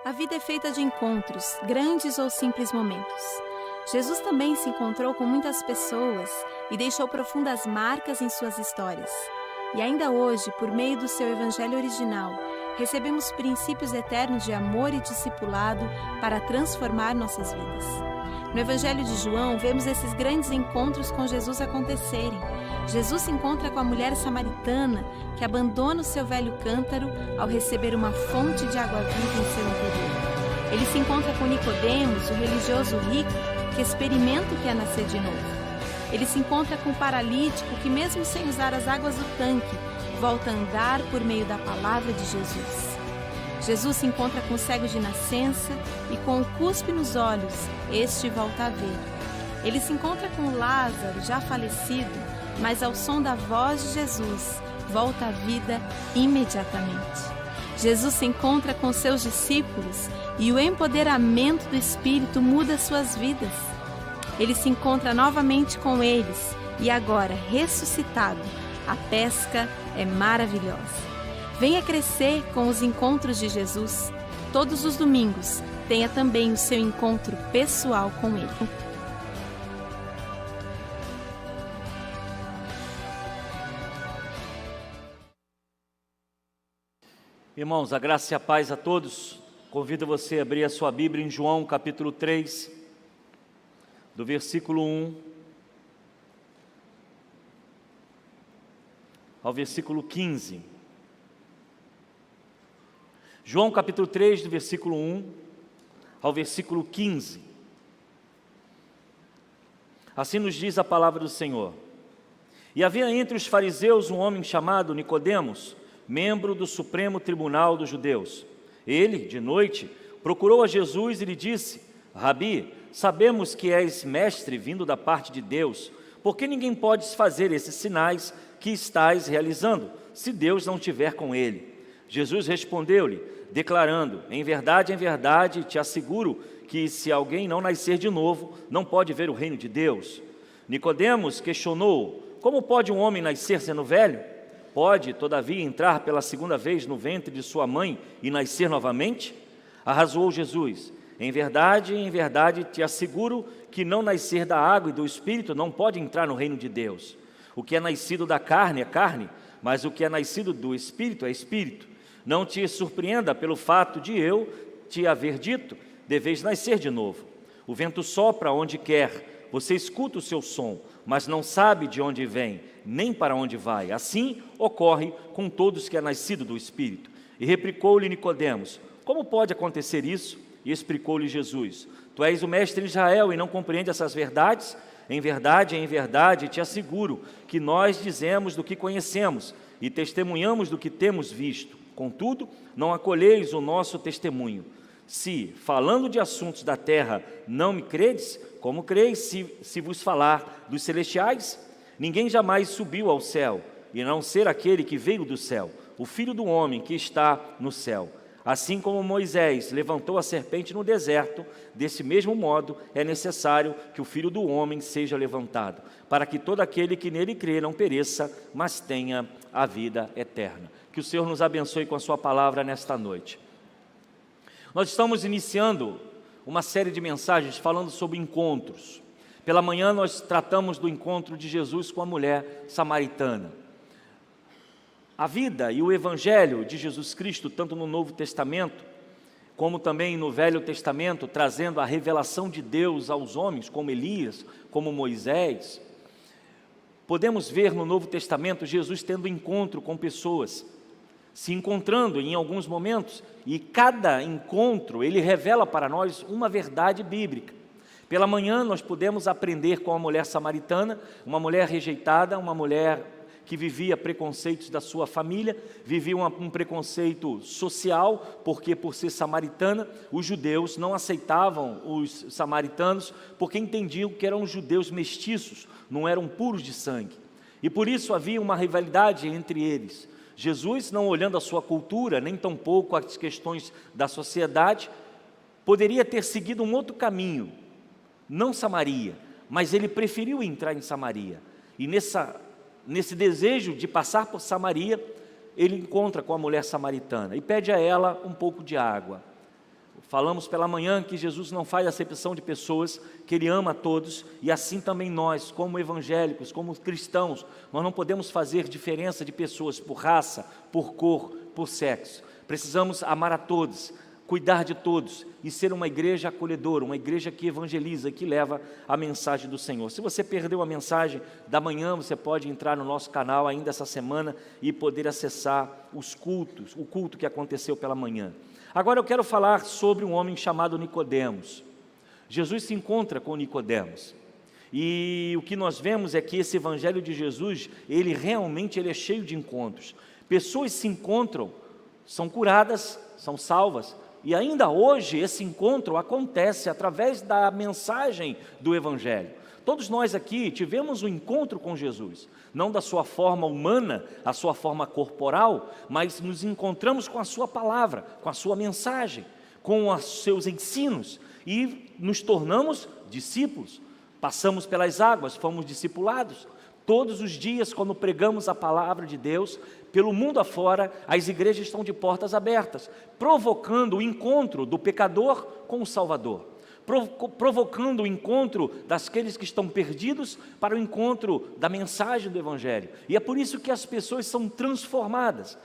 A vida é feita de encontros, grandes ou simples momentos. Jesus também se encontrou com muitas pessoas e deixou profundas marcas em suas histórias. E ainda hoje, por meio do seu evangelho original, recebemos princípios eternos de amor e discipulado para transformar nossas vidas. No Evangelho de João, vemos esses grandes encontros com Jesus acontecerem. Jesus se encontra com a mulher samaritana que abandona o seu velho cântaro ao receber uma fonte de água viva em seu interior. Ele se encontra com Nicodemos, o religioso rico, que experimenta o que é nascer de novo. Ele se encontra com o paralítico que, mesmo sem usar as águas do tanque, volta a andar por meio da palavra de Jesus. Jesus se encontra com o cego de nascença e, com o cuspe nos olhos, este volta a ver. Ele se encontra com Lázaro, já falecido, mas ao som da voz de Jesus, volta à vida imediatamente. Jesus se encontra com seus discípulos e o empoderamento do Espírito muda suas vidas. Ele se encontra novamente com eles e agora, ressuscitado, a pesca é maravilhosa. Venha crescer com os encontros de Jesus. Todos os domingos, tenha também o seu encontro pessoal com Ele. Irmãos, a graça e a paz a todos. Convido você a abrir a sua Bíblia em João capítulo 3, do versículo 1 ao versículo 15. João capítulo 3, do versículo 1 ao versículo 15. Assim nos diz a palavra do Senhor. E havia entre os fariseus um homem chamado Nicodemos, membro do Supremo Tribunal dos Judeus. Ele, de noite, procurou a Jesus e lhe disse: Rabi, sabemos que és mestre vindo da parte de Deus, porque ninguém pode fazer esses sinais que estás realizando, se Deus não estiver com ele. Jesus respondeu-lhe, declarando: em verdade, te asseguro que se alguém não nascer de novo, não pode ver o reino de Deus. Nicodemos questionou: como pode um homem nascer sendo velho? Pode, todavia, entrar pela segunda vez no ventre de sua mãe e nascer novamente? Arrazoou Jesus: em verdade, te asseguro que não nascer da água e do Espírito não pode entrar no reino de Deus. O que é nascido da carne é carne, mas o que é nascido do Espírito é Espírito. Não te surpreenda pelo fato de eu te haver dito: deveis nascer de novo. O vento sopra onde quer, você escuta o seu som, mas não sabe de onde vem, nem para onde vai. Assim ocorre com todos que é nascido do Espírito. E replicou-lhe Nicodemos: como pode acontecer isso? E explicou-lhe Jesus: tu és o mestre em Israel e não compreende essas verdades? Em verdade, te asseguro que nós dizemos do que conhecemos e testemunhamos do que temos visto. Contudo, não acolheis o nosso testemunho. Se, falando de assuntos da terra, não me credes, como creis se vos falar dos celestiais? Ninguém jamais subiu ao céu, e não ser aquele que veio do céu, o Filho do homem que está no céu. Assim como Moisés levantou a serpente no deserto, desse mesmo modo é necessário que o Filho do homem seja levantado, para que todo aquele que nele crê não pereça, mas tenha a vida eterna. Que o Senhor nos abençoe com a sua palavra nesta noite. Nós estamos iniciando uma série de mensagens falando sobre encontros. Pela manhã nós tratamos do encontro de Jesus com a mulher samaritana. A vida e o Evangelho de Jesus Cristo, tanto no Novo Testamento, como também no Velho Testamento, trazendo a revelação de Deus aos homens, como Elias, como Moisés. Podemos ver no Novo Testamento Jesus tendo encontro com pessoas, se encontrando em alguns momentos, e cada encontro ele revela para nós uma verdade bíblica. Pela manhã nós pudemos aprender com a mulher samaritana, uma mulher rejeitada, uma mulher que vivia preconceitos da sua família, vivia um preconceito social, porque por ser samaritana, os judeus não aceitavam os samaritanos, porque entendiam que eram judeus mestiços, não eram puros de sangue. E por isso havia uma rivalidade entre eles. Jesus, não olhando a sua cultura, nem tampouco as questões da sociedade, poderia ter seguido um outro caminho, não Samaria, mas ele preferiu entrar em Samaria. E nesse desejo de passar por Samaria, ele encontra com a mulher samaritana e pede a ela um pouco de água. Falamos pela manhã que Jesus não faz acepção de pessoas, que Ele ama a todos, e assim também nós, como evangélicos, como cristãos, nós não podemos fazer diferença de pessoas por raça, por cor, por sexo. Precisamos amar a todos, cuidar de todos e ser uma igreja acolhedora, uma igreja que evangeliza, que leva a mensagem do Senhor. Se você perdeu a mensagem da manhã, você pode entrar no nosso canal ainda essa semana e poder acessar os cultos, o culto que aconteceu pela manhã. Agora eu quero falar sobre um homem chamado Nicodemos. Jesus se encontra com Nicodemos. E o que nós vemos é que esse evangelho de Jesus, ele realmente é cheio de encontros. Pessoas se encontram, são curadas, são salvas. E ainda hoje esse encontro acontece através da mensagem do evangelho. Todos nós aqui tivemos um encontro com Jesus, não da sua forma humana, a sua forma corporal, mas nos encontramos com a sua palavra, com a sua mensagem, com os seus ensinos e nos tornamos discípulos. Passamos pelas águas, fomos discipulados. Todos os dias, quando pregamos a palavra de Deus, pelo mundo afora, as igrejas estão de portas abertas, provocando o encontro do pecador com o Salvador, provocando o encontro daqueles que estão perdidos para o encontro da mensagem do Evangelho. E é por isso que as pessoas são transformadas.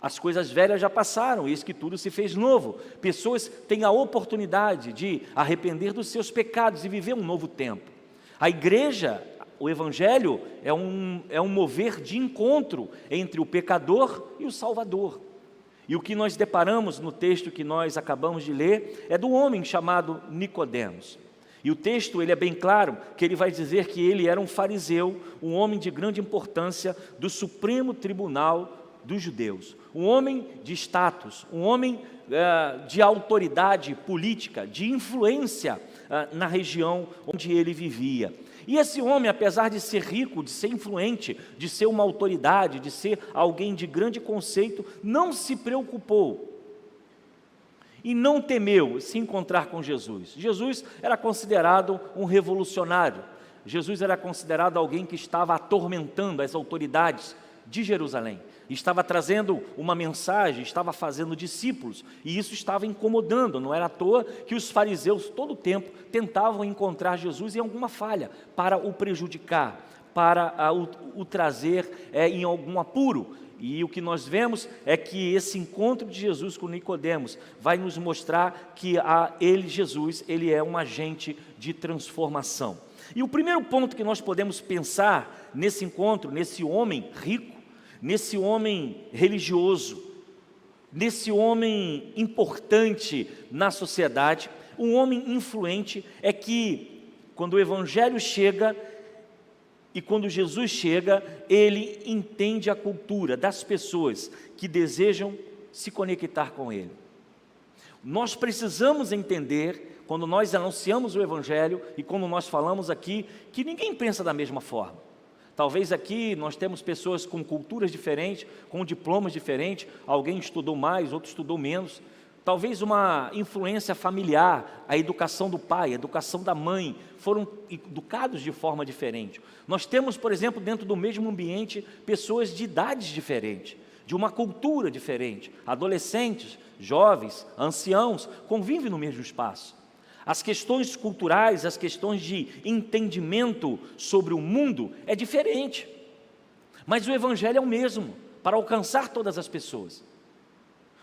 As coisas velhas já passaram, eis que tudo se fez novo. Pessoas têm a oportunidade de arrepender dos seus pecados e viver um novo tempo. A igreja, o Evangelho, é um mover de encontro entre o pecador e o Salvador. E o que nós deparamos no texto que nós acabamos de ler é do homem chamado Nicodemos. E o texto ele é bem claro, que ele vai dizer que ele era um fariseu, um homem de grande importância do Supremo Tribunal dos Judeus. Um homem de status, um homem de autoridade política, de influência na região onde ele vivia. E esse homem, apesar de ser rico, de ser influente, de ser uma autoridade, de ser alguém de grande conceito, não se preocupou e não temeu se encontrar com Jesus. Jesus era considerado um revolucionário. Jesus era considerado alguém que estava atormentando as autoridades de Jerusalém. Estava trazendo uma mensagem, estava fazendo discípulos, e isso estava incomodando. Não era à toa que os fariseus todo o tempo tentavam encontrar Jesus em alguma falha, para o prejudicar, para o trazer em algum apuro. E o que nós vemos é que esse encontro de Jesus com Nicodemos vai nos mostrar que Jesus, ele é um agente de transformação. E o primeiro ponto que nós podemos pensar nesse encontro, nesse homem rico, nesse homem religioso, nesse homem importante na sociedade, um homem influente, é que quando o Evangelho chega e quando Jesus chega, ele entende a cultura das pessoas que desejam se conectar com ele. Nós precisamos entender, quando nós anunciamos o Evangelho e quando nós falamos aqui, que ninguém pensa da mesma forma. Talvez aqui nós temos pessoas com culturas diferentes, com diplomas diferentes, alguém estudou mais, outro estudou menos. Talvez uma influência familiar, a educação do pai, a educação da mãe, foram educados de forma diferente. Nós temos, por exemplo, dentro do mesmo ambiente, pessoas de idades diferentes, de uma cultura diferente. Adolescentes, jovens, anciãos, convivem no mesmo espaço. As questões culturais, as questões de entendimento sobre o mundo é diferente, mas o Evangelho é o mesmo, para alcançar todas as pessoas.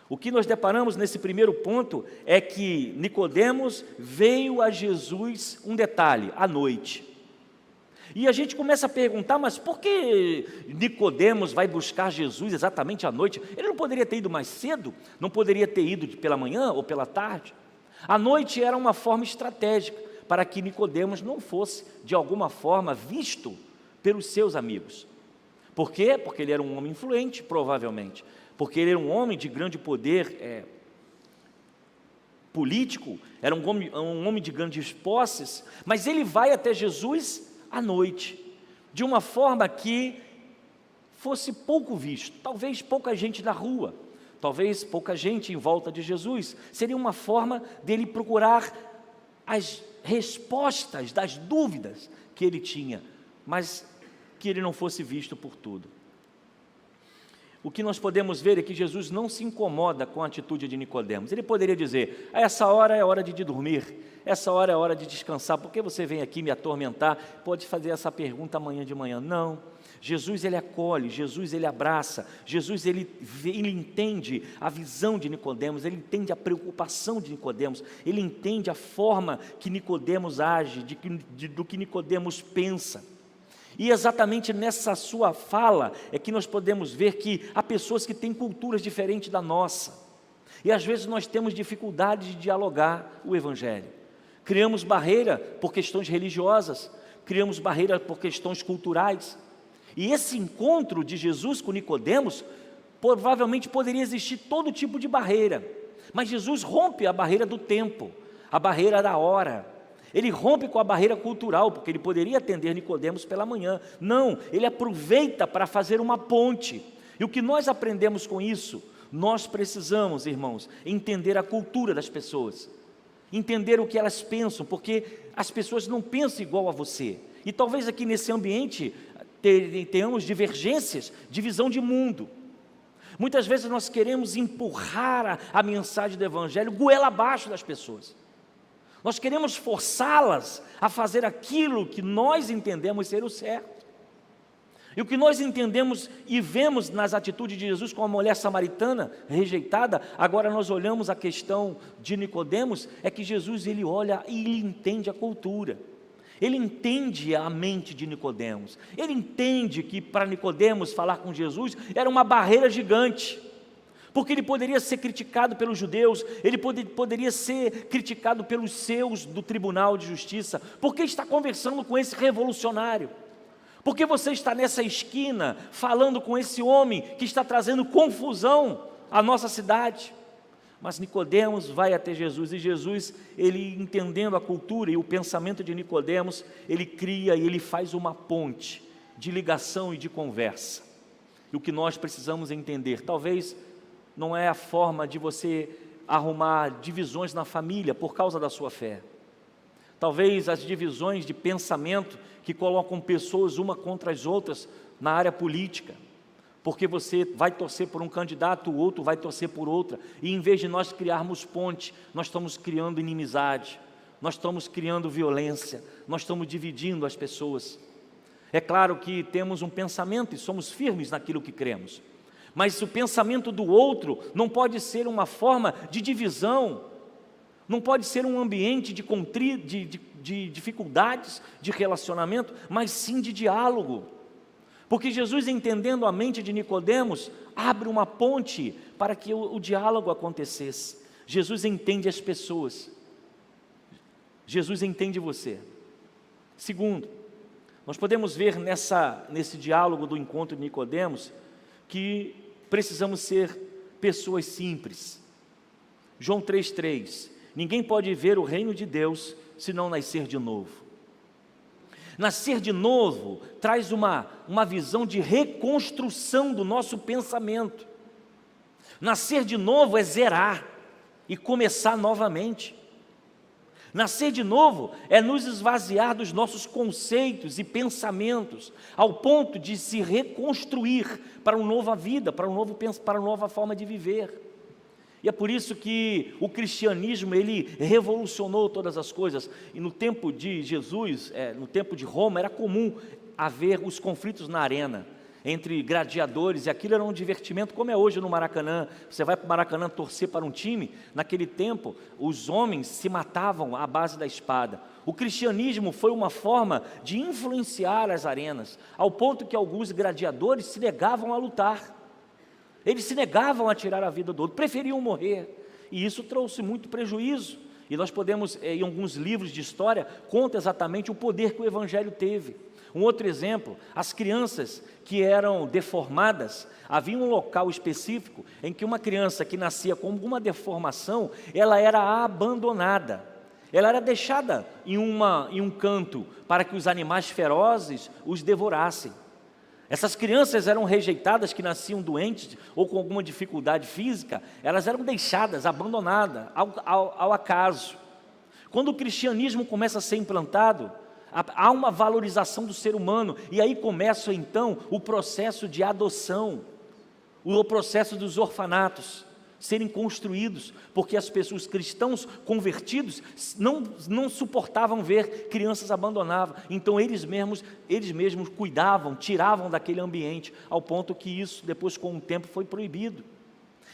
O que nós deparamos nesse primeiro ponto é que Nicodemos veio a Jesus, um detalhe, à noite. E a gente começa a perguntar, mas por que Nicodemos vai buscar Jesus exatamente à noite? Ele não poderia ter ido mais cedo? Não poderia ter ido pela manhã ou pela tarde? A noite era uma forma estratégica para que Nicodemos não fosse, de alguma forma, visto pelos seus amigos. Por quê? Porque ele era um homem influente, provavelmente. Porque ele era um homem de grande poder político, era um homem de grandes posses, mas ele vai até Jesus à noite, de uma forma que fosse pouco visto, talvez pouca gente na rua, talvez pouca gente em volta de Jesus. Seria uma forma dele procurar as respostas das dúvidas que ele tinha, mas que ele não fosse visto por tudo. o que nós podemos ver é que Jesus não se incomoda com a atitude de Nicodemos. Ele poderia dizer: essa hora é hora de dormir, essa hora é hora de descansar, por que você vem aqui me atormentar? Pode fazer essa pergunta amanhã de manhã. Não, Jesus ele acolhe, Jesus ele abraça, Jesus ele entende a visão de Nicodemos, ele entende a preocupação de Nicodemos, ele entende a forma que Nicodemos age, do que Nicodemos pensa. E exatamente nessa sua fala é que nós podemos ver que há pessoas que têm culturas diferentes da nossa. E às vezes nós temos dificuldade de dialogar o Evangelho. Criamos barreira por questões religiosas, criamos barreira por questões culturais. E esse encontro de Jesus com Nicodemos, provavelmente poderia existir todo tipo de barreira. Mas Jesus rompe a barreira do tempo, a barreira da hora. Ele rompe com a barreira cultural, porque ele poderia atender Nicodemos pela manhã. Não, ele aproveita para fazer uma ponte. E o que nós aprendemos com isso? Nós precisamos, irmãos, entender a cultura das pessoas, entender o que elas pensam, porque as pessoas não pensam igual a você. E talvez aqui nesse ambiente tenhamos divergências de visão de mundo. Muitas vezes nós queremos empurrar a mensagem do Evangelho goela abaixo das pessoas. Nós queremos forçá-las a fazer aquilo que nós entendemos ser o certo. E o que nós entendemos e vemos nas atitudes de Jesus com a mulher samaritana rejeitada, agora nós olhamos a questão de Nicodemos, é que Jesus ele olha e ele entende a cultura. Ele entende a mente de Nicodemos. Ele entende que para Nicodemos falar com Jesus era uma barreira gigante. Porque ele poderia ser criticado pelos judeus, ele poderia ser criticado pelos seus do Tribunal de Justiça. Por que está conversando com esse revolucionário? Por que você está nessa esquina falando com esse homem que está trazendo confusão à nossa cidade? Mas Nicodemos vai até Jesus, e Jesus, ele entendendo a cultura e o pensamento de Nicodemos, ele cria e ele faz uma ponte de ligação e de conversa. E o que nós precisamos entender, talvez não é a forma de você arrumar divisões na família por causa da sua fé. Talvez as divisões de pensamento que colocam pessoas uma contra as outras na área política, porque você vai torcer por um candidato, o outro vai torcer por outra, e em vez de nós criarmos ponte, nós estamos criando inimizade, nós estamos criando violência, nós estamos dividindo as pessoas. É claro que temos um pensamento e somos firmes naquilo que cremos, mas o pensamento do outro não pode ser uma forma de divisão, não pode ser um ambiente de dificuldades de relacionamento, mas sim de diálogo. Porque Jesus, entendendo a mente de Nicodemos, abre uma ponte para que o diálogo acontecesse. Jesus entende as pessoas, Jesus entende você. Segundo, nós podemos ver nesse diálogo do encontro de Nicodemos, que precisamos ser pessoas simples. João 3,3: ninguém pode ver o reino de Deus se não nascer de novo. Nascer de novo traz uma visão de reconstrução do nosso pensamento. Nascer de novo é zerar e começar novamente. Nascer de novo é nos esvaziar dos nossos conceitos e pensamentos, ao ponto de se reconstruir para uma nova vida, para uma nova forma de viver. E é por isso que o cristianismo, ele revolucionou todas as coisas. E no tempo de Jesus, no tempo de Roma, era comum haver os conflitos na arena, entre gladiadores, e aquilo era um divertimento, como é hoje no Maracanã. Você vai para o Maracanã torcer para um time, naquele tempo, os homens se matavam à base da espada. O cristianismo foi uma forma de influenciar as arenas, ao ponto que alguns gladiadores se negavam a lutar. Eles se negavam a tirar a vida do outro, preferiam morrer, e isso trouxe muito prejuízo. E nós podemos, em alguns livros de história, conta exatamente o poder que o Evangelho teve. Um outro exemplo, as crianças que eram deformadas, havia um local específico em que uma criança que nascia com alguma deformação, ela era abandonada, ela era deixada em um canto para que os animais ferozes os devorassem. Essas crianças eram rejeitadas, que nasciam doentes ou com alguma dificuldade física, elas eram deixadas, abandonadas ao acaso. Quando o cristianismo começa a ser implantado, há uma valorização do ser humano, e aí começa então o processo de adoção. o processo dos orfanatos serem construídos, porque as pessoas, os cristãos convertidos, não suportavam ver crianças abandonadas, então eles mesmos cuidavam, tiravam daquele ambiente, ao ponto que isso depois com o tempo foi proibido.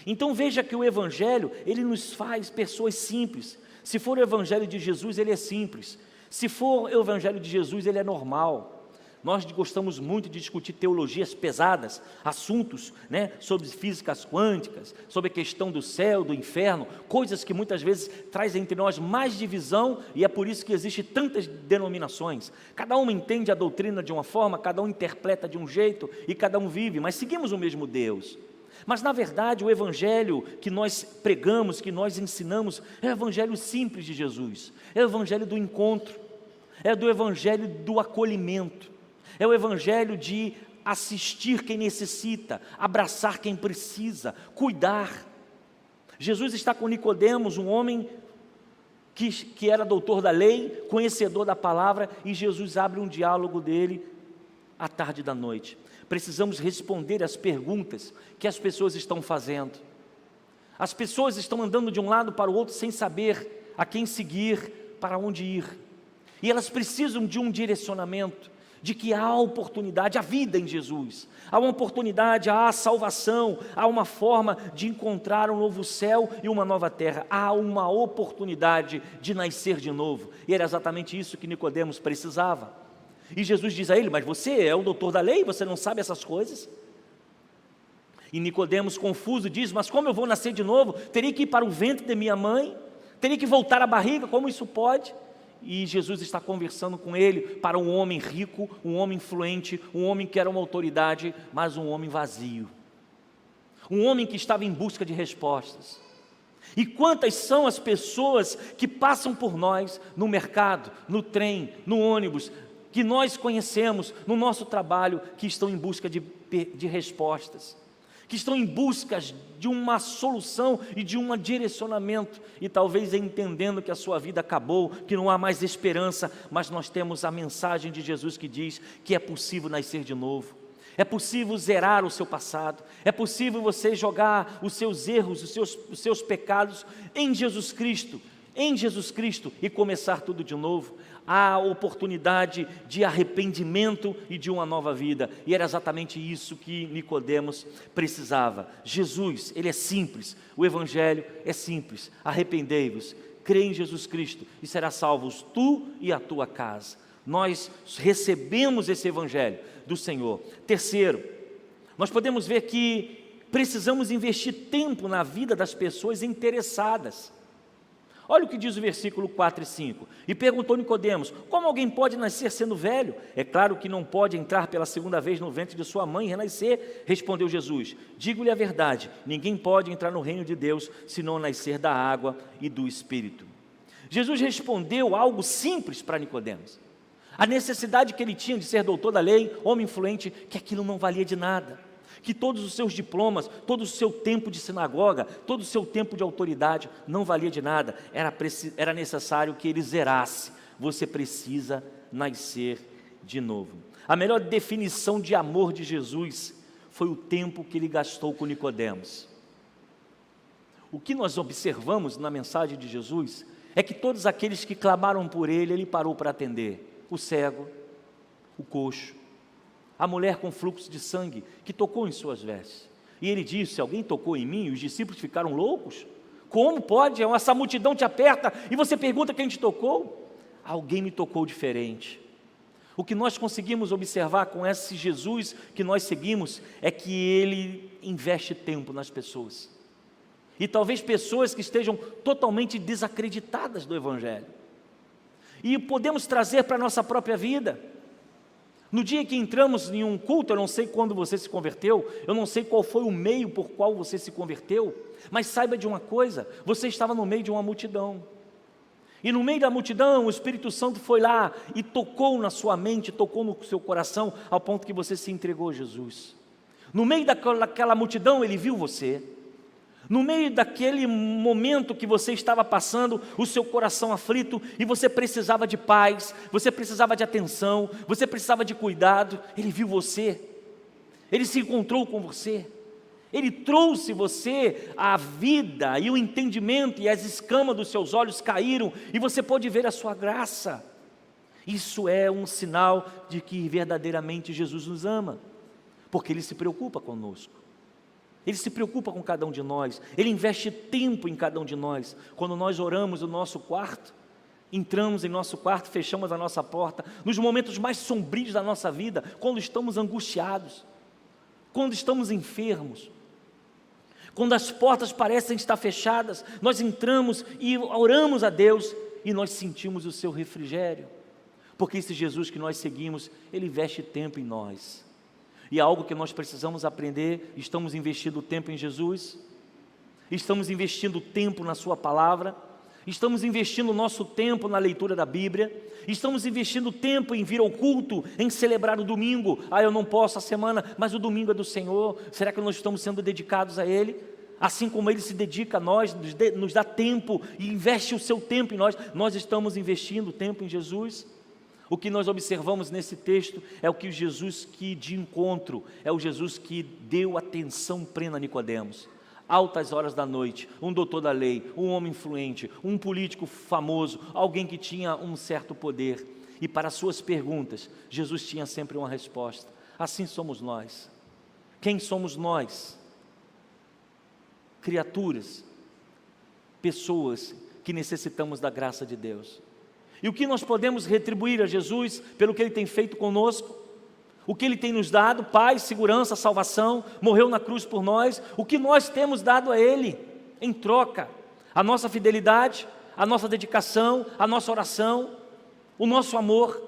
Então veja que o Evangelho, ele nos faz pessoas simples. Se for o Evangelho de Jesus, ele é simples. Se for o Evangelho de Jesus, ele é normal. Nós gostamos muito de discutir teologias pesadas, assuntos, sobre físicas quânticas, sobre a questão do céu, do inferno, coisas que muitas vezes trazem entre nós mais divisão, e é por isso que existem tantas denominações. Cada uma entende a doutrina de uma forma, cada um interpreta de um jeito, e cada um vive, mas seguimos o mesmo Deus. Mas na verdade o Evangelho que nós pregamos, que nós ensinamos, é o Evangelho simples de Jesus, é o Evangelho do encontro, é do Evangelho do acolhimento, é o Evangelho de assistir quem necessita, abraçar quem precisa, cuidar. Jesus está com Nicodemos, um homem que era doutor da lei, conhecedor da palavra, e Jesus abre um diálogo dele à tarde da noite. Precisamos responder às perguntas que as pessoas estão fazendo. As pessoas estão andando de um lado para o outro sem saber a quem seguir, para onde ir. E elas precisam de um direcionamento, de que há oportunidade, há vida em Jesus, há uma oportunidade, há salvação, há uma forma de encontrar um novo céu e uma nova terra, há uma oportunidade de nascer de novo, e era exatamente isso que Nicodemos precisava. E Jesus diz a ele: mas você é o doutor da lei, você não sabe essas coisas? E Nicodemos, confuso, diz: mas como eu vou nascer de novo? Teria que ir para o ventre de minha mãe? Teria que voltar à barriga? Como isso pode? E Jesus está conversando com ele para um homem rico, um homem influente, um homem que era uma autoridade, mas um homem vazio, um homem que estava em busca de respostas. E quantas são as pessoas que passam por nós no mercado, no trem, no ônibus, que nós conhecemos no nosso trabalho, que estão em busca de respostas, que estão em busca de uma solução e de um direcionamento, e talvez entendendo que a sua vida acabou, que não há mais esperança, mas nós temos a mensagem de Jesus que diz que é possível nascer de novo, é possível zerar o seu passado, é possível você jogar os seus erros, os seus pecados em Jesus Cristo, e começar tudo de novo. Há oportunidade de arrependimento e de uma nova vida, e era exatamente isso que Nicodemos precisava. Jesus, ele é simples, o Evangelho é simples. Arrependei-vos, crê em Jesus Cristo e serás salvos tu e a tua casa. Nós recebemos esse Evangelho do Senhor. Terceiro, nós podemos ver que precisamos investir tempo na vida das pessoas interessadas. Olha o que diz o versículo 4 e 5. E perguntou Nicodemos: como alguém pode nascer sendo velho? É claro que não pode entrar pela segunda vez no ventre de sua mãe e renascer. Respondeu Jesus: digo-lhe a verdade, ninguém pode entrar no reino de Deus se não nascer da água e do Espírito. Jesus respondeu algo simples para Nicodemos. A necessidade que ele tinha de ser doutor da lei, homem influente, que aquilo não valia de nada, que todos os seus diplomas, todo o seu tempo de sinagoga, todo o seu tempo de autoridade não valia de nada, era necessário que ele zerasse. Você precisa nascer de novo. A melhor definição de amor de Jesus foi o tempo que ele gastou com Nicodemos. O que nós observamos na mensagem de Jesus é que todos aqueles que clamaram por ele, ele parou para atender. O cego, o coxo, a mulher com fluxo de sangue, que tocou em suas vestes. E ele disse: alguém tocou em mim? E os discípulos ficaram loucos. Como pode? Essa multidão te aperta e você pergunta quem te tocou? Alguém me tocou diferente. O que nós conseguimos observar com esse Jesus que nós seguimos é que ele investe tempo nas pessoas. E talvez pessoas que estejam totalmente desacreditadas do Evangelho. E podemos trazer para a nossa própria vida. No dia que entramos em um culto, eu não sei quando você se converteu, eu não sei qual foi o meio por qual você se converteu, mas saiba de uma coisa: você estava no meio de uma multidão, e no meio da multidão o Espírito Santo foi lá e tocou na sua mente, tocou no seu coração, ao ponto que você se entregou a Jesus. No meio daquela multidão ele viu você. No meio daquele momento que você estava passando, o seu coração aflito, e você precisava de paz, você precisava de atenção, você precisava de cuidado, ele viu você, ele se encontrou com você, Ele trouxe você à vida, e o entendimento e as escamas dos seus olhos caíram, e você pode ver a sua graça. Isso é um sinal de que verdadeiramente Jesus nos ama, porque Ele se preocupa conosco. Ele se preocupa com cada um de nós, Ele investe tempo em cada um de nós. Quando nós oramos no nosso quarto, entramos em nosso quarto, fechamos a nossa porta, nos momentos mais sombrios da nossa vida, quando estamos angustiados, quando estamos enfermos, quando as portas parecem estar fechadas, nós entramos e oramos a Deus, e nós sentimos o seu refrigério, porque esse Jesus que nós seguimos, Ele investe tempo em nós. E é algo que nós precisamos aprender. Estamos investindo tempo em Jesus, estamos investindo tempo na sua palavra, estamos investindo o nosso tempo na leitura da Bíblia, estamos investindo tempo em vir ao culto, em celebrar o domingo. Eu não posso a semana, mas o domingo é do Senhor. Será que nós estamos sendo dedicados a Ele? Assim como Ele se dedica a nós, nos dá tempo e investe o seu tempo em nós, nós estamos investindo tempo em Jesus? O que nós observamos nesse texto é o que o Jesus que de encontro, é o Jesus que deu atenção plena a Nicodemos. Altas horas da noite, um doutor da lei, um homem influente, um político famoso, alguém que tinha um certo poder, e para suas perguntas, Jesus tinha sempre uma resposta. Assim somos nós. Quem somos nós? Criaturas, pessoas que necessitamos da graça de Deus. E o que nós podemos retribuir a Jesus pelo que Ele tem feito conosco? O que Ele tem nos dado? Paz, segurança, salvação, morreu na cruz por nós. O que nós temos dado a Ele em troca? A nossa fidelidade, a nossa dedicação, a nossa oração, o nosso amor.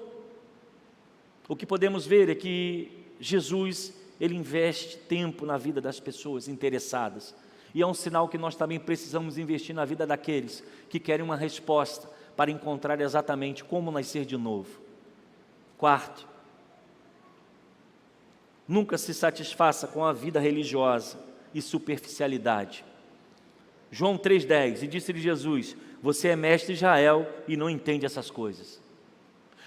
O que podemos ver é que Jesus, Ele investe tempo na vida das pessoas interessadas. E é um sinal que nós também precisamos investir na vida daqueles que querem uma resposta para encontrar exatamente como nascer de novo. Quarto, nunca se satisfaça com a vida religiosa e superficialidade. João 3,10, e disse-lhe Jesus: você é mestre de Israel e não entende essas coisas.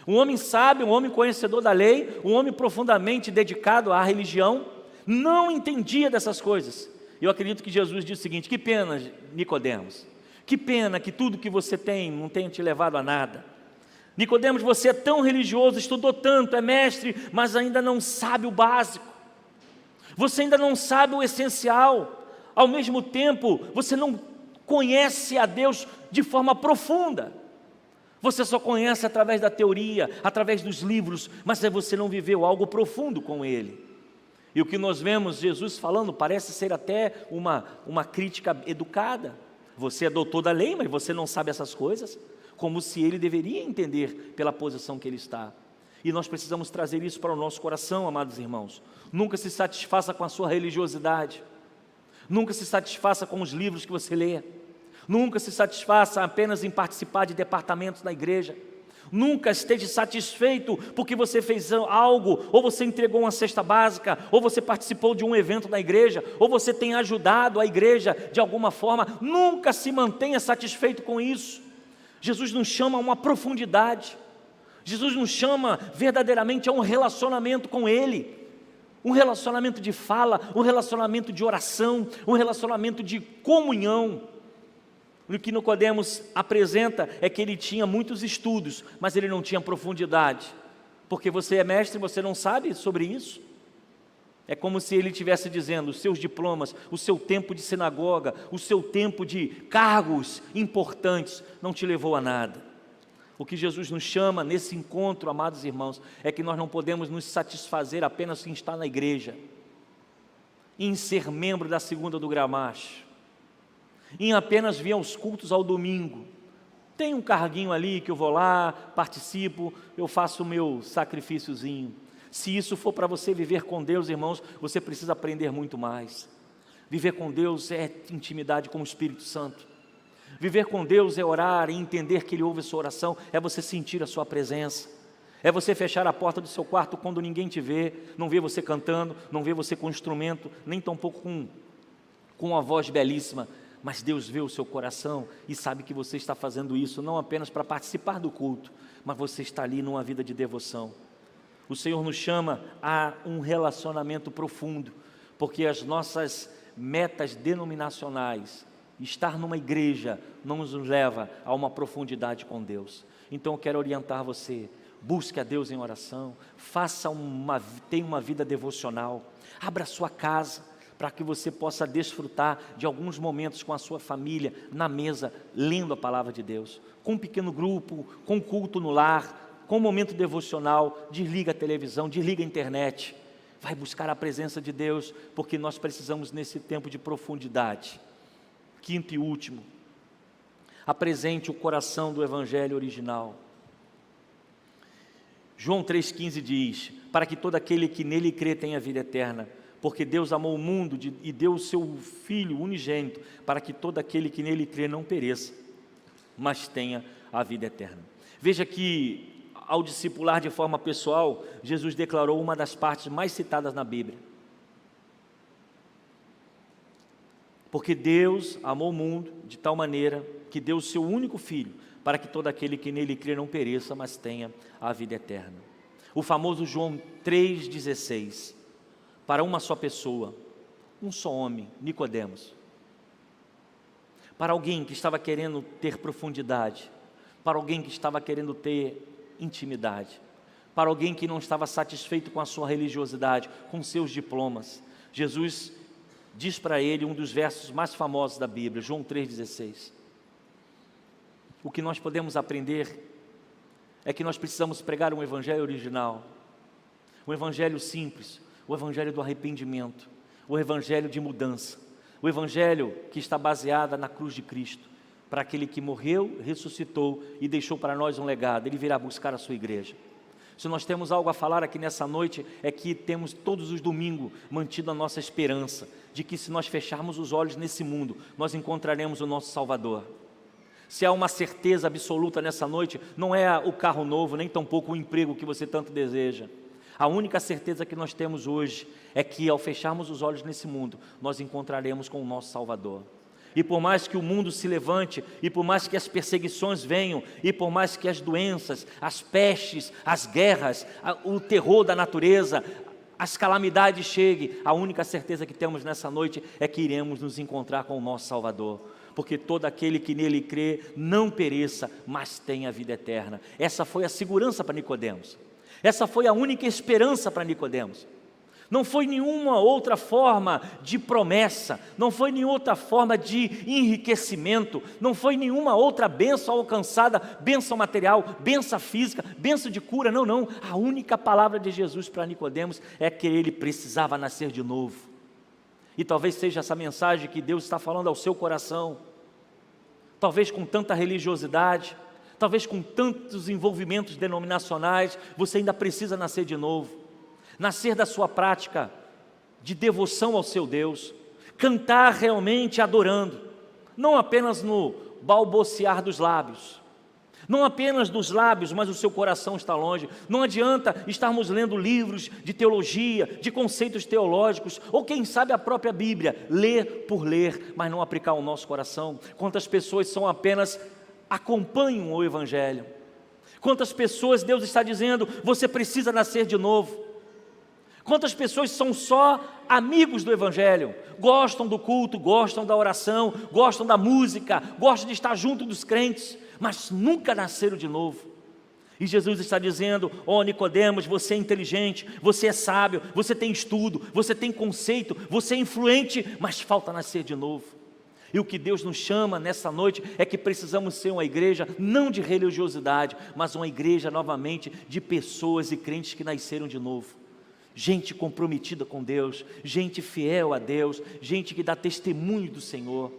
Um homem sábio, um homem conhecedor da lei, um homem profundamente dedicado à religião, não entendia dessas coisas. Eu acredito que Jesus disse o seguinte: que pena, Nicodemos, que pena que tudo que você tem não tenha te levado a nada. Nicodemos, você é tão religioso, estudou tanto, é mestre, mas ainda não sabe o básico. Você ainda não sabe o essencial. Ao mesmo tempo, você não conhece a Deus de forma profunda. Você só conhece através da teoria, através dos livros, mas você não viveu algo profundo com Ele. E o que nós vemos Jesus falando parece ser até uma crítica educada. Você é doutor da lei, mas você não sabe essas coisas, como se ele deveria entender pela posição que ele está. E nós precisamos trazer isso para o nosso coração, amados irmãos. Nunca se satisfaça com a sua religiosidade, nunca se satisfaça com os livros que você lê, nunca se satisfaça apenas em participar de departamentos na igreja, nunca esteja satisfeito porque você fez algo, ou você entregou uma cesta básica, ou você participou de um evento na igreja, ou você tem ajudado a igreja de alguma forma. Nunca se mantenha satisfeito com isso. Jesus nos chama a uma profundidade, Jesus nos chama verdadeiramente a um relacionamento com Ele, um relacionamento de fala, um relacionamento de oração, um relacionamento de comunhão. O que Nicodemos apresenta é que ele tinha muitos estudos, mas ele não tinha profundidade. Porque você é mestre, você não sabe sobre isso? É como se ele estivesse dizendo: os seus diplomas, o seu tempo de sinagoga, o seu tempo de cargos importantes não te levou a nada. O que Jesus nos chama nesse encontro, amados irmãos, é que nós não podemos nos satisfazer apenas em estar na igreja, em ser membro da segunda do Gramacho, em apenas vir aos cultos ao domingo. Tem um carguinho ali que eu vou lá, participo, eu faço o meu sacrifíciozinho. Se isso for para você viver com Deus, irmãos, você precisa aprender muito mais. Viver com Deus é intimidade com o Espírito Santo. Viver com Deus é orar e entender que Ele ouve a sua oração, é você sentir a sua presença. É você fechar a porta do seu quarto quando ninguém te vê, não vê você cantando, não vê você com instrumento, nem tampouco com uma voz belíssima. Mas Deus vê o seu coração e sabe que você está fazendo isso não apenas para participar do culto, mas você está ali numa vida de devoção. O Senhor nos chama a um relacionamento profundo, porque as nossas metas denominacionais. Estar numa igreja não nos leva a uma profundidade com Deus. Então eu quero orientar você: busque a Deus em oração, tenha uma vida devocional, abra sua casa, para que você possa desfrutar de alguns momentos com a sua família, na mesa, lendo a palavra de Deus, com um pequeno grupo, com culto no lar, com um momento devocional. Desliga a televisão, desliga a internet, vai buscar a presença de Deus, porque nós precisamos nesse tempo de profundidade. Quinto e último, apresente o coração do evangelho original. João 3,15 diz: para que todo aquele que nele crê tenha vida eterna, porque Deus amou o mundo e deu o seu Filho unigênito, para que todo aquele que nele crê não pereça, mas tenha a vida eterna. Veja que, ao discipular de forma pessoal, Jesus declarou uma das partes mais citadas na Bíblia. Porque Deus amou o mundo de tal maneira que deu o seu único Filho, para que todo aquele que nele crê não pereça, mas tenha a vida eterna. O famoso João 3,16, para uma só pessoa, um só homem, Nicodemos. Para alguém que estava querendo ter profundidade, para alguém que estava querendo ter intimidade, para alguém que não estava satisfeito com a sua religiosidade, com seus diplomas, Jesus diz para ele um dos versos mais famosos da Bíblia, João 3,16. O que nós podemos aprender é que nós precisamos pregar um evangelho original, um evangelho simples, o evangelho do arrependimento, o evangelho de mudança, o evangelho que está baseado na cruz de Cristo, para aquele que morreu, ressuscitou e deixou para nós um legado. Ele virá buscar a sua igreja. Se nós temos algo a falar aqui nessa noite, é que temos todos os domingos mantido a nossa esperança, de que se nós fecharmos os olhos nesse mundo, nós encontraremos o nosso Salvador. Se há uma certeza absoluta nessa noite, não é o carro novo, nem tampouco o emprego que você tanto deseja. A única certeza que nós temos hoje é que, ao fecharmos os olhos nesse mundo, nós encontraremos com o nosso Salvador. E por mais que o mundo se levante, e por mais que as perseguições venham, e por mais que as doenças, as pestes, as guerras, o terror da natureza, as calamidades cheguem, a única certeza que temos nessa noite é que iremos nos encontrar com o nosso Salvador. Porque todo aquele que nele crê não pereça, mas tenha a vida eterna. Essa foi a segurança para Nicodemos. Essa foi a única esperança para Nicodemos. Não foi nenhuma outra forma de promessa, não foi nenhuma outra forma de enriquecimento, não foi nenhuma outra bênção alcançada, bênção material, bênção física, bênção de cura, não. A única palavra de Jesus para Nicodemos é que ele precisava nascer de novo. E talvez seja essa mensagem que Deus está falando ao seu coração. Talvez com tanta religiosidade, talvez com tantos envolvimentos denominacionais, você ainda precisa nascer de novo. Nascer da sua prática de devoção ao seu Deus, cantar realmente adorando, não apenas no balbuciar dos lábios, não apenas dos lábios, mas o seu coração está longe. Não adianta estarmos lendo livros de teologia, de conceitos teológicos, ou quem sabe a própria Bíblia, ler por ler, mas não aplicar ao nosso coração. Quantas pessoas acompanham o Evangelho? Quantas pessoas Deus está dizendo, você precisa nascer de novo? Quantas pessoas são só amigos do Evangelho, gostam do culto, gostam da oração, gostam da música, gostam de estar junto dos crentes, mas nunca nasceram de novo. E Jesus está dizendo, Nicodemos, você é inteligente, você é sábio, você tem estudo, você tem conceito, você é influente, mas falta nascer de novo. E o que Deus nos chama nessa noite é que precisamos ser uma igreja não de religiosidade, mas uma igreja novamente de pessoas e crentes que nasceram de novo. Gente comprometida com Deus, gente fiel a Deus, gente que dá testemunho do Senhor.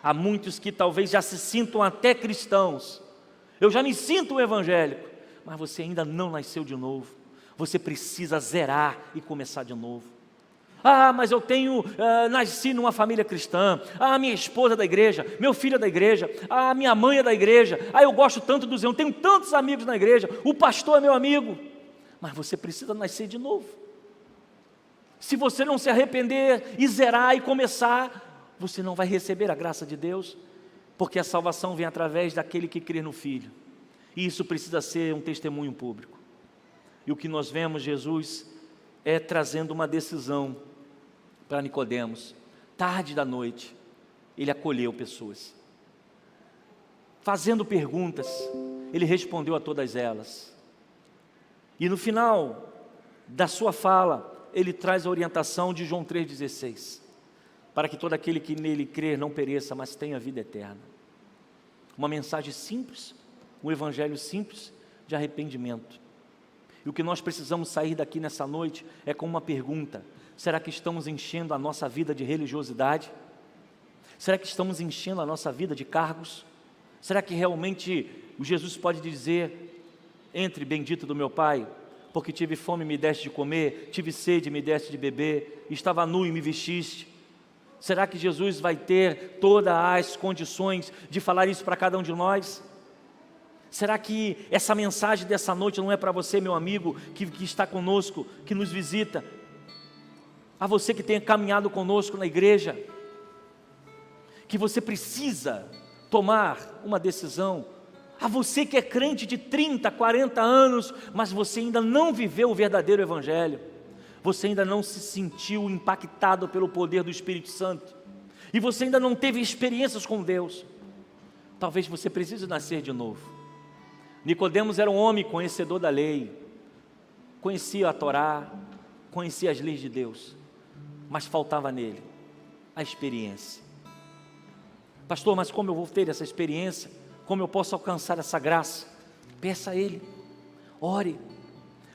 Há muitos que talvez já se sintam até cristãos. Eu já me sinto um evangélico, mas você ainda não nasceu de novo. Você precisa zerar e começar de novo. Mas eu nasci numa família cristã. Minha esposa é da igreja, meu filho é da igreja, minha mãe é da igreja. Eu gosto tanto do Senhor, tenho tantos amigos na igreja, o pastor é meu amigo. Mas você precisa nascer de novo. Se você não se arrepender e zerar e começar, você não vai receber a graça de Deus, porque a salvação vem através daquele que crê no Filho. E isso precisa ser um testemunho público. E o que nós vemos Jesus trazendo uma decisão para Nicodemos. tarde da noite, ele acolheu pessoas. Fazendo perguntas, ele respondeu a todas elas. E no final da sua fala, ele traz a orientação de João 3,16, para que todo aquele que nele crer não pereça, mas tenha vida eterna. Uma mensagem simples, um evangelho simples de arrependimento. E o que nós precisamos sair daqui nessa noite é com uma pergunta: será que estamos enchendo a nossa vida de religiosidade? Será que estamos enchendo a nossa vida de cargos? Será que realmente o Jesus pode dizer: entre, bendito do meu Pai, porque tive fome e me deste de comer, tive sede e me deste de beber, estava nu e me vestiste? Será que Jesus vai ter todas as condições de falar isso para cada um de nós? Será que essa mensagem dessa noite não é para você, meu amigo, que está conosco, que nos visita? A você que tenha caminhado conosco na igreja, que você precisa tomar uma decisão. A você que é crente de 30, 40 anos, mas você ainda não viveu o verdadeiro evangelho. Você ainda não se sentiu impactado pelo poder do Espírito Santo. E você ainda não teve experiências com Deus. Talvez você precise nascer de novo. Nicodemos era um homem conhecedor da lei. Conhecia a Torá, conhecia as leis de Deus. Mas faltava nele a experiência. Pastor, mas como eu vou ter essa experiência? Como eu posso alcançar essa graça? Peça a Ele, ore,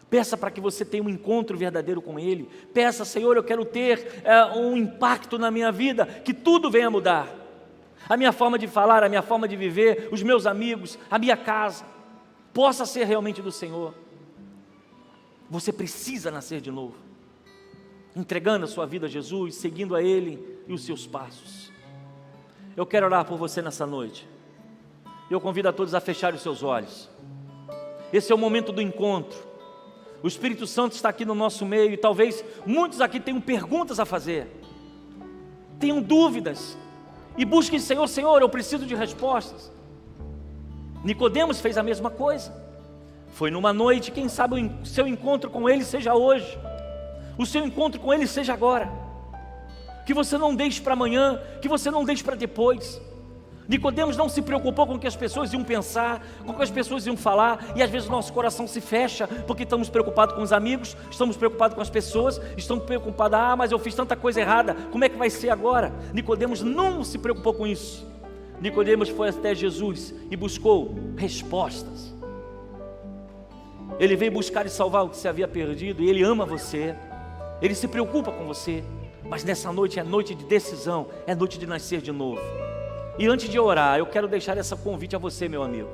peça para que você tenha um encontro verdadeiro com Ele. Peça: Senhor, eu quero ter um impacto na minha vida, que tudo venha mudar. A minha forma de falar, a minha forma de viver, os meus amigos, a minha casa, possa ser realmente do Senhor. Você precisa nascer de novo, entregando a sua vida a Jesus, seguindo a Ele e os seus passos. Eu quero orar por você nessa noite. Eu convido a todos a fechar os seus olhos. Esse é o momento do encontro. O Espírito Santo está aqui no nosso meio e talvez muitos aqui tenham perguntas a fazer, tenham dúvidas e busquem: Senhor, Senhor, eu preciso de respostas. Nicodemos fez a mesma coisa. Foi numa noite, quem sabe o seu encontro com Ele seja hoje, o seu encontro com Ele seja agora. Que você não deixe para amanhã, que você não deixe para depois. Nicodemos não se preocupou com o que as pessoas iam pensar, com o que as pessoas iam falar, e às vezes o nosso coração se fecha, porque estamos preocupados com os amigos, estamos preocupados com as pessoas, estamos preocupados: mas eu fiz tanta coisa errada, como é que vai ser agora? Nicodemos não se preocupou com isso. Nicodemos foi até Jesus e buscou respostas. Ele veio buscar e salvar o que se havia perdido, e Ele ama você, Ele se preocupa com você. Mas nessa noite é noite de decisão, é noite de nascer de novo. E antes de orar, eu quero deixar esse convite a você, meu amigo,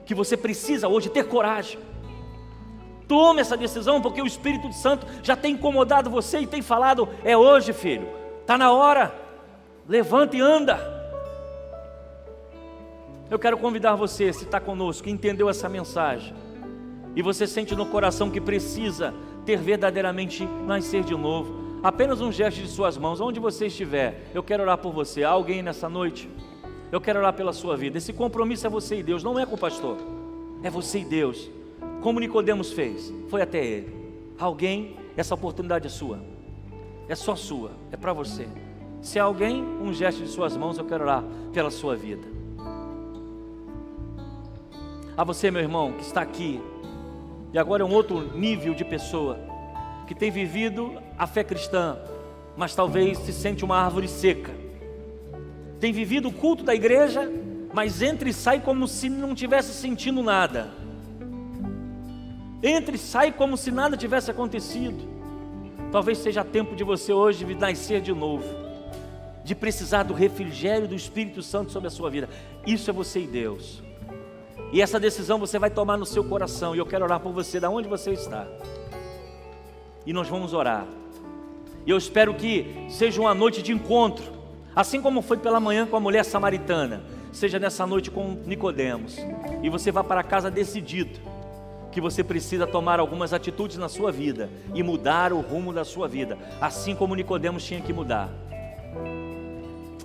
que você precisa hoje ter coragem. Tome essa decisão, porque o Espírito Santo já tem incomodado você e tem falado: é hoje, filho, está na hora, levanta e anda. Eu quero convidar você, se está conosco, que entendeu essa mensagem, e você sente no coração que precisa ter verdadeiramente nascer de novo, apenas um gesto de suas mãos, onde você estiver, eu quero orar por você. Há alguém nessa noite? Eu quero orar pela sua vida. Esse compromisso é você e Deus, não é com o pastor, é você e Deus. Como Nicodemos fez, foi até ele. Alguém, essa oportunidade é sua, é só sua, é para você. Se há alguém, um gesto de suas mãos, eu quero orar pela sua vida. A você, meu irmão, que está aqui, e agora é um outro nível de pessoa, que tem vivido a fé cristã, mas talvez se sente uma árvore seca. Tem vivido o culto da igreja, mas entra e sai como se não tivesse sentindo nada. Entra e sai como se nada tivesse acontecido. Talvez seja tempo de você hoje nascer de novo, de precisar do refrigério do Espírito Santo sobre a sua vida. Isso é você e Deus. E essa decisão você vai tomar no seu coração, e eu quero orar por você, da onde você está. E nós vamos orar. E eu espero que seja uma noite de encontro, assim como foi pela manhã com a mulher samaritana, seja nessa noite com Nicodemos, e você vá para casa decidido que você precisa tomar algumas atitudes na sua vida e mudar o rumo da sua vida, assim como Nicodemos tinha que mudar.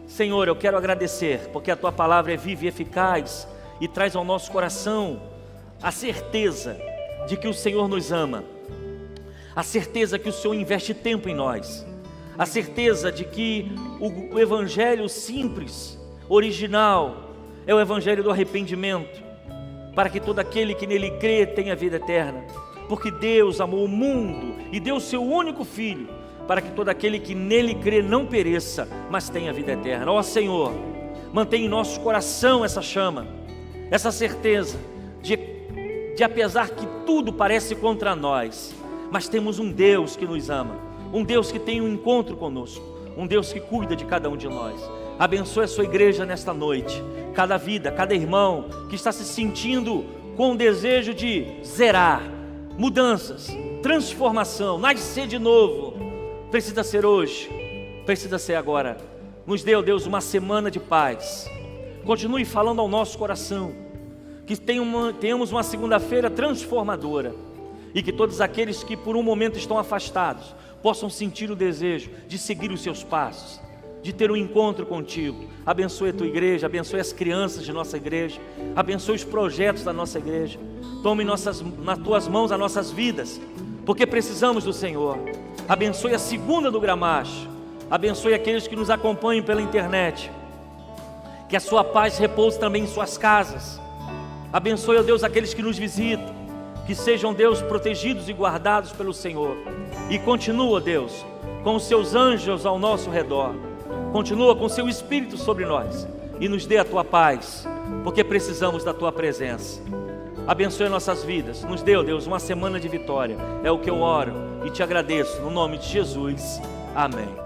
Senhor, eu quero agradecer, porque a Tua palavra é viva e eficaz e traz ao nosso coração a certeza de que o Senhor nos ama, a certeza que o Senhor investe tempo em nós, a certeza de que o evangelho simples, original, é o evangelho do arrependimento, para que todo aquele que nele crê tenha vida eterna, porque Deus amou o mundo e deu o seu único Filho, para que todo aquele que nele crê não pereça, mas tenha vida eterna. Ó Senhor, mantém em nosso coração essa chama, essa certeza de apesar que tudo parece contra nós, mas temos um Deus que nos ama, um Deus que tem um encontro conosco, um Deus que cuida de cada um de nós. Abençoe a sua igreja nesta noite, cada vida, cada irmão que está se sentindo com o desejo de zerar, mudanças, transformação, nascer de novo. Precisa ser hoje, precisa ser agora. Nos dê, ó Deus, uma semana de paz. Continue falando ao nosso coração, que tenhamos uma segunda-feira transformadora, e que todos aqueles que por um momento estão afastados possam sentir o desejo de seguir os seus passos, de ter um encontro contigo. Abençoe a tua igreja, abençoe as crianças de nossa igreja, abençoe os projetos da nossa igreja. Tome nas tuas mãos as nossas vidas, porque precisamos do Senhor. Abençoe a segunda do Gramacho, abençoe aqueles que nos acompanham pela internet, que a sua paz repouse também em suas casas. Abençoe, ó Deus, aqueles que nos visitam, que sejam, Deus, protegidos e guardados pelo Senhor. E continua, Deus, com os seus anjos ao nosso redor, continua com o seu Espírito sobre nós, e nos dê a tua paz, porque precisamos da tua presença. Abençoe nossas vidas, nos dê, ó Deus, uma semana de vitória, é o que eu oro e te agradeço, no nome de Jesus, amém.